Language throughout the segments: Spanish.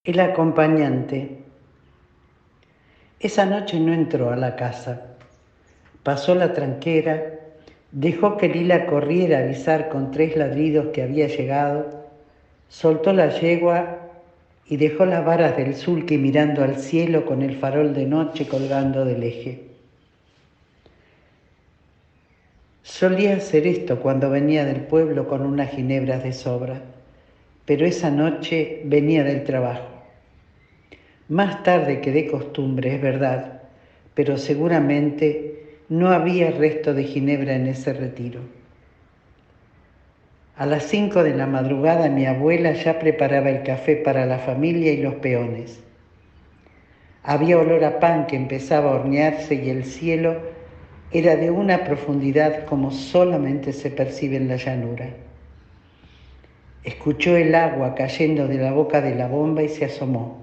El acompañante. Esa noche no entró a la casa. Pasó la tranquera, dejó que Lila corriera a avisar con 3 ladridos que había llegado, soltó la yegua y dejó las varas del sulky mirando al cielo con el farol de noche colgando del eje. Solía hacer esto cuando venía del pueblo con unas ginebras de sobra, pero esa noche venía del trabajo. Más tarde que de costumbre, es verdad, pero seguramente no había resto de ginebra en ese retiro. A las 5 de la madrugada mi abuela ya preparaba el café para la familia y los peones. Había olor a pan que empezaba a hornearse y el cielo era de una profundidad como solamente se percibe en la llanura. Escuchó el agua cayendo de la boca de la bomba y se asomó.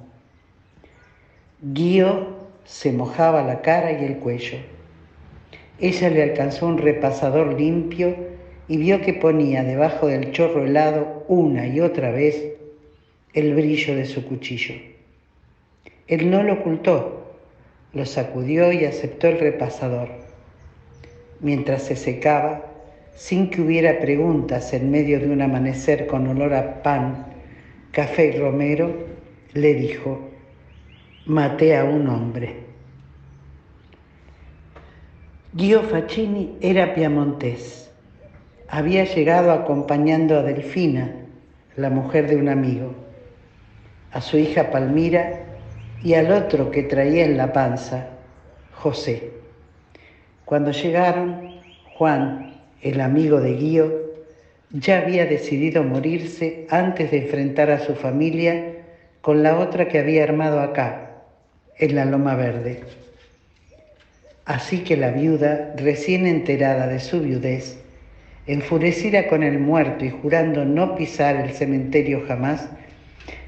Guío se mojaba la cara y el cuello. Ella le alcanzó un repasador limpio y vio que ponía debajo del chorro helado una y otra vez el brillo de su cuchillo. Él no lo ocultó, lo sacudió y aceptó el repasador. Mientras se secaba, sin que hubiera preguntas en medio de un amanecer con olor a pan, café y romero, le dijo: maté a un hombre. Guido Facchini era piamontés. Había llegado acompañando a Delfina, la mujer de un amigo, a su hija Palmira y al otro que traía en la panza, José. Cuando llegaron, Juan, el amigo de Guido, ya había decidido morirse antes de enfrentar a su familia con la otra que había armado acá, en la Loma Verde. Así que la viuda, recién enterada de su viudez, enfurecida con el muerto y jurando no pisar el cementerio jamás,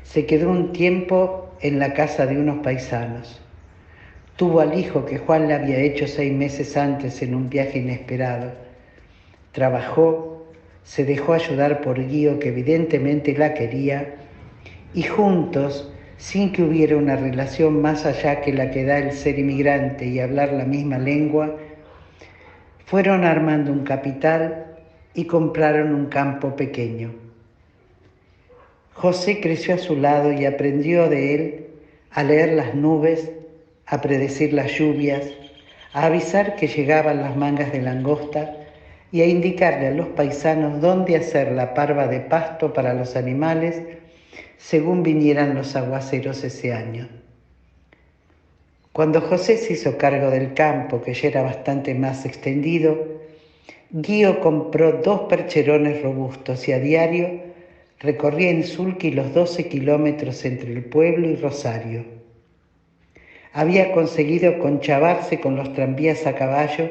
se quedó un tiempo en la casa de unos paisanos. Tuvo al hijo que Juan le había hecho 6 meses antes en un viaje inesperado. Trabajó, se dejó ayudar por Guido, que evidentemente la quería, y juntos, sin que hubiera una relación más allá que la que da el ser inmigrante y hablar la misma lengua, fueron armando un capital y compraron un campo pequeño. José creció a su lado y aprendió de él a leer las nubes, a predecir las lluvias, a avisar que llegaban las mangas de langosta y a indicarle a los paisanos dónde hacer la parva de pasto para los animales según vinieran los aguaceros ese año. Cuando José se hizo cargo del campo, que ya era bastante más extendido, Guido compró 2 percherones robustos y a diario recorría en sulky los 12 kilómetros entre el pueblo y Rosario. Había conseguido conchavarse con los tranvías a caballo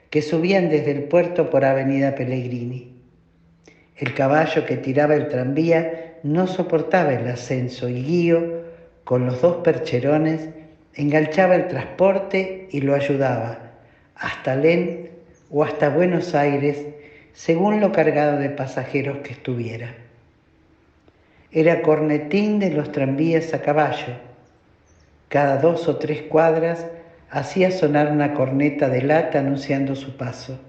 que subían desde el puerto por Avenida Pellegrini. El caballo que tiraba el tranvía no soportaba el ascenso y Guido, con los 2 percherones, enganchaba el transporte y lo ayudaba, hasta Lén o hasta Buenos Aires, según lo cargado de pasajeros que estuviera. Era cornetín de los tranvías a caballo. Cada 2 o 3 cuadras hacía sonar una corneta de lata anunciando su paso.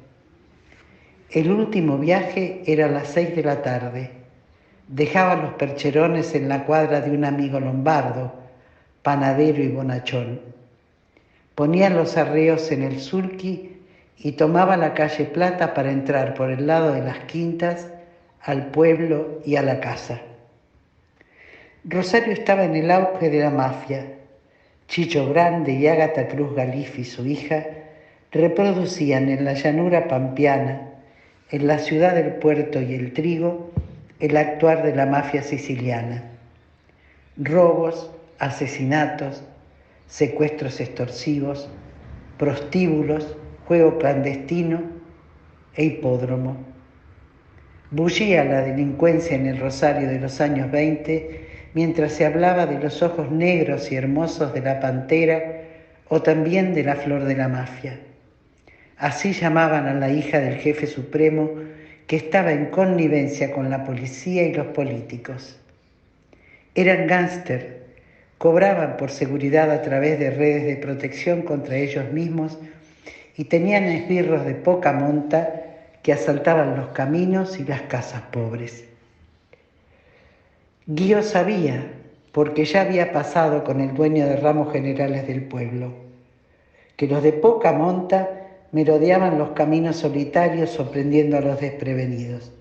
El último viaje era a las 6 de la tarde. Dejaba los percherones en la cuadra de un amigo lombardo, panadero y bonachón. Ponía los arreos en el sulky y tomaba la calle Plata para entrar por el lado de las quintas al pueblo y a la casa. Rosario estaba en el auge de la mafia. Chicho Grande y Ágata Cruz Galifi, su hija, reproducían en la llanura pampeana, en la ciudad del puerto y el trigo, el actuar de la mafia siciliana. Robos, asesinatos, secuestros extorsivos, prostíbulos, juego clandestino e hipódromo. Bullía la delincuencia en el Rosario de los años 20 mientras se hablaba de los ojos negros y hermosos de la pantera o también de la flor de la mafia. Así llamaban a la hija del jefe supremo que estaba en connivencia con la policía y los políticos. Eran gángster cobraban por seguridad a través de redes de protección contra ellos mismos y tenían esbirros de poca monta que asaltaban los caminos y las casas pobres. Guío sabía, porque ya había pasado con el dueño de ramos generales del pueblo, que los de poca monta merodeaban los caminos solitarios sorprendiendo a los desprevenidos.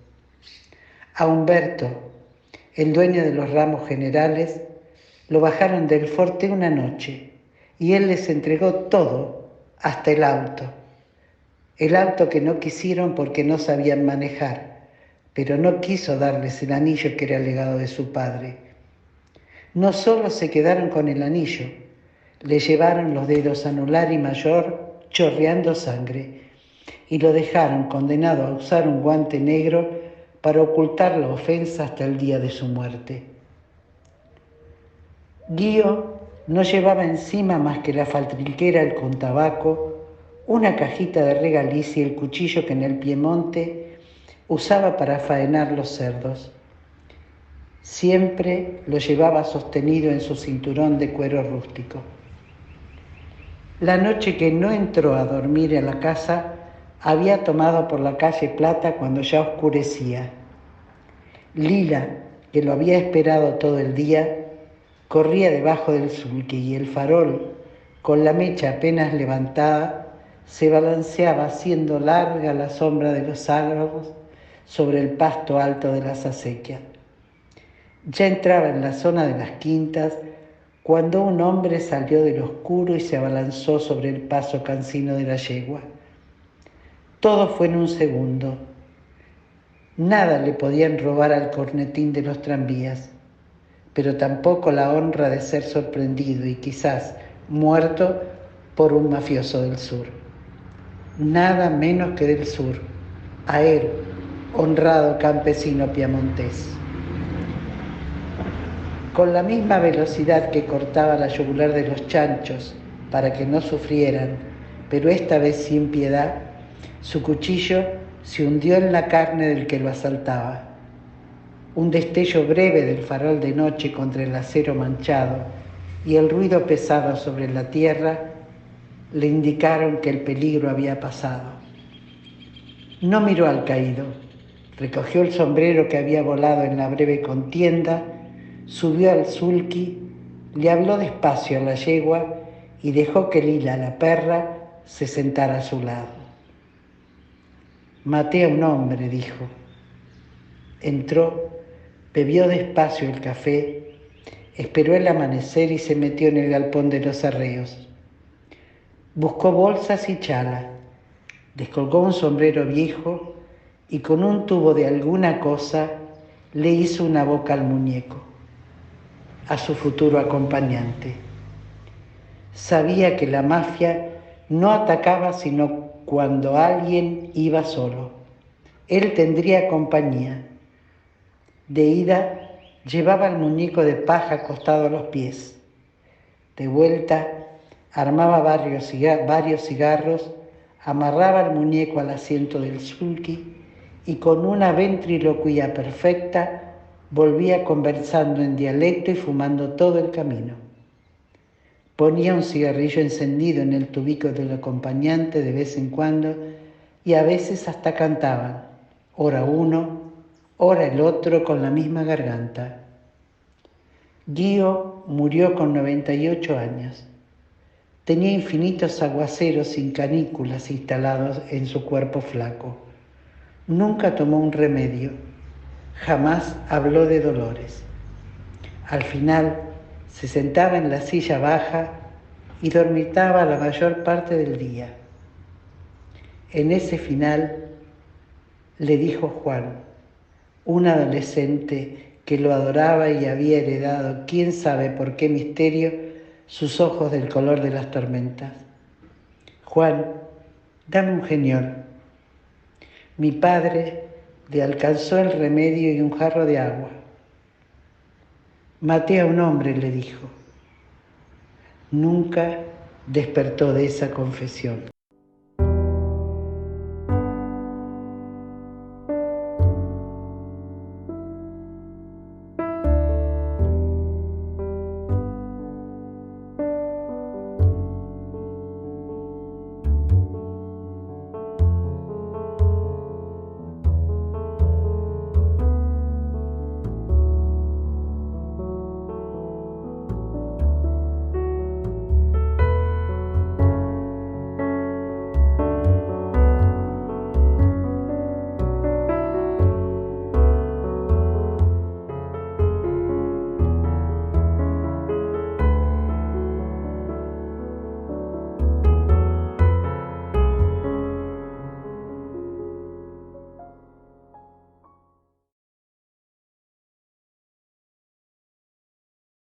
A Humberto, el dueño de los ramos generales, lo bajaron del forte una noche y él les entregó todo, hasta el auto que no quisieron porque no sabían manejar, pero no quiso darles el anillo que era legado de su padre. No solo se quedaron con el anillo, le llevaron los dedos anular y mayor chorreando sangre y lo dejaron condenado a usar un guante negro para ocultar la ofensa hasta el día de su muerte. Guío no llevaba encima más que la faltriquera, el contabaco, una cajita de regaliz y el cuchillo que en el Piemonte usaba para faenar los cerdos. Siempre lo llevaba sostenido en su cinturón de cuero rústico. La noche que no entró a dormir en la casa, había tomado por la calle Plata cuando ya oscurecía. Lila, que lo había esperado todo el día, corría debajo del sulky y el farol, con la mecha apenas levantada, se balanceaba haciendo larga la sombra de los árboles sobre el pasto alto de las acequias. Ya entraba en la zona de las quintas cuando un hombre salió del oscuro y se abalanzó sobre el paso cansino de la yegua. Todo fue en un segundo. Nada le podían robar al cornetín de los tranvías, pero tampoco la honra de ser sorprendido y quizás muerto por un mafioso del sur. Nada menos que del sur, a él, honrado campesino piamontés. Con la misma velocidad que cortaba la yugular de los chanchos para que no sufrieran, pero esta vez sin piedad, su cuchillo se hundió en la carne del que lo asaltaba. Un destello breve del farol de noche contra el acero manchado y el ruido pesado sobre la tierra le indicaron que el peligro había pasado. No miró al caído, recogió el sombrero que había volado en la breve contienda, subió al sulky, le habló despacio a la yegua y dejó que Lila, la perra, se sentara a su lado. Maté a un hombre, dijo. Entró, bebió despacio el café, esperó el amanecer y se metió en el galpón de los arreos. Buscó bolsas y chala, descolgó un sombrero viejo y con un tubo de alguna cosa le hizo una boca al muñeco, a su futuro acompañante. Sabía que la mafia no atacaba sino cuando alguien iba solo. Él tendría compañía. De ida llevaba el muñeco de paja acostado a los pies. De vuelta armaba varios cigarros, amarraba el muñeco al asiento del sulky y con una ventriloquía perfecta volvía conversando en dialecto y fumando todo el camino. Ponía un cigarrillo encendido en el tubico del acompañante de vez en cuando y a veces hasta cantaban, ora uno, ora el otro con la misma garganta. Guío murió con 98 años. Tenía infinitos aguaceros sin canículas instalados en su cuerpo flaco. Nunca tomó un remedio, jamás habló de dolores. Al final se sentaba en la silla baja y dormitaba la mayor parte del día. En ese final le dijo Juan, un adolescente que lo adoraba y había heredado, quién sabe por qué misterio, sus ojos del color de las tormentas. Juan, dame un geniol. Mi padre le alcanzó el remedio y un jarro de agua. Maté a un hombre, le dijo. Nunca despertó de esa confesión.